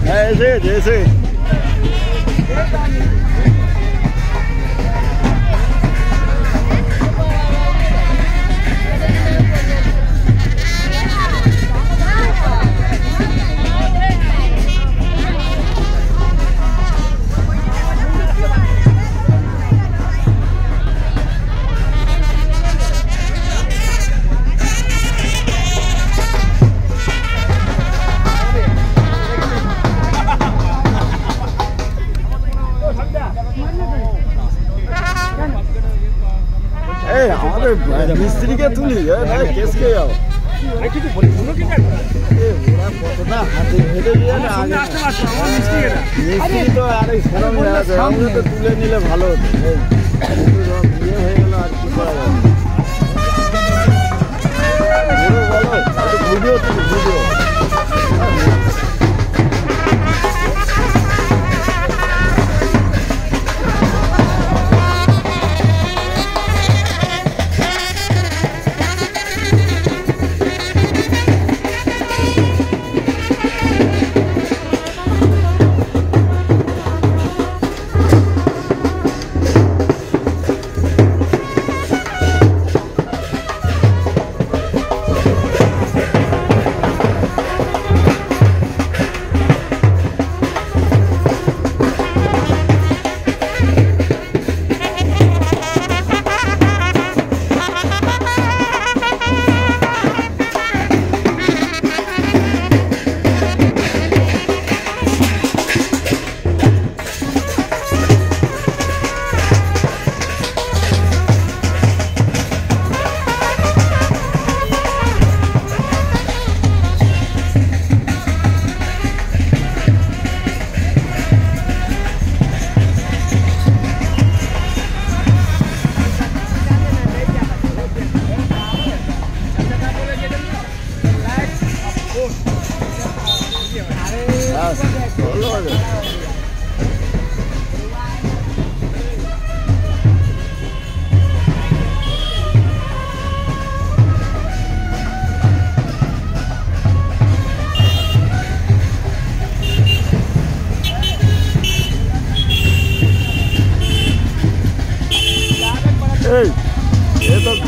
ऐसे जैसे मिस्त्री के तुली केसके जाओ कतटा हाथे फेटे गিয়ে না আগে মিস্ত্রি তো আরে সরম জায়গা আমরা তো তুলে নিলে ভালো হতো বিয়ে হয়ে গেল আর কি করা যাবে বলো ভিডিও তুমি ভিডিও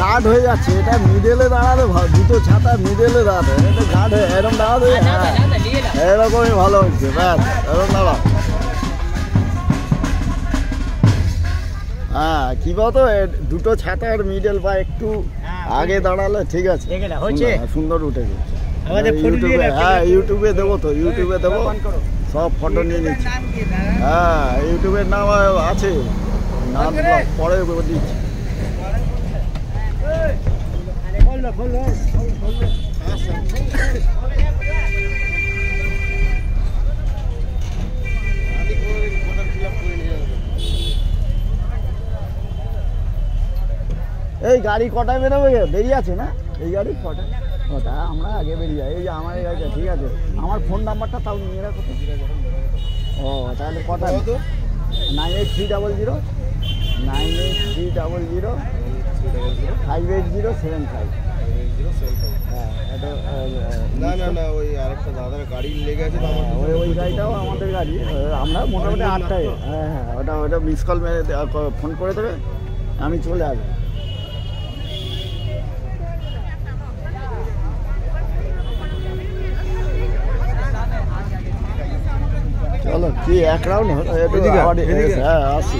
ঘাট হয়ে যাচ্ছে এটা মিডলে দাঁড়ালে দুটো ছাতা মিডলে দাঁড়াতে এটা ঘাট হয়ে এরকম দাঁড়াতে এরকমই ভালো হচ্ছে ব্যাস এরকম দাঁড়া হ্যাঁ কি বলতো দুটো ছাতার মিডল বা একটু আগে দাঁড়ালে ঠিক আছে সুন্দর উঠে গেছে হ্যাঁ ইউটিউবে দেবো তো ইউটিউবে দেবো সব ফটো নিয়ে নিচ্ছি হ্যাঁ ইউটিউবের নাম আছে নাম পরে দিচ্ছি এই গাড়ি কটায় বেরোবে বেরিয়ে আছে না এই গাড়ি কটায় ওটা আমরা আগে বেরিয়ে যাই এই যে আমার গাড়িটা ঠিক আছে আমার ফোন নাম্বারটা তাও নিয়ে রাখো ও তাহলে কটায় 98300 98300 58075 হ্যাঁ এটা না ওই আরেকটা দাদার গাড়ি লেগে আছে ওই গাড়িটাও আমাদের গাড়ি আমরা মোটামুটি 8টায় হ্যাঁ ওটা মিস কল মেরে ফোন করে দেবে আমি চলে আসবো চলো কি এক রাউন্ড হ্যাঁ আসি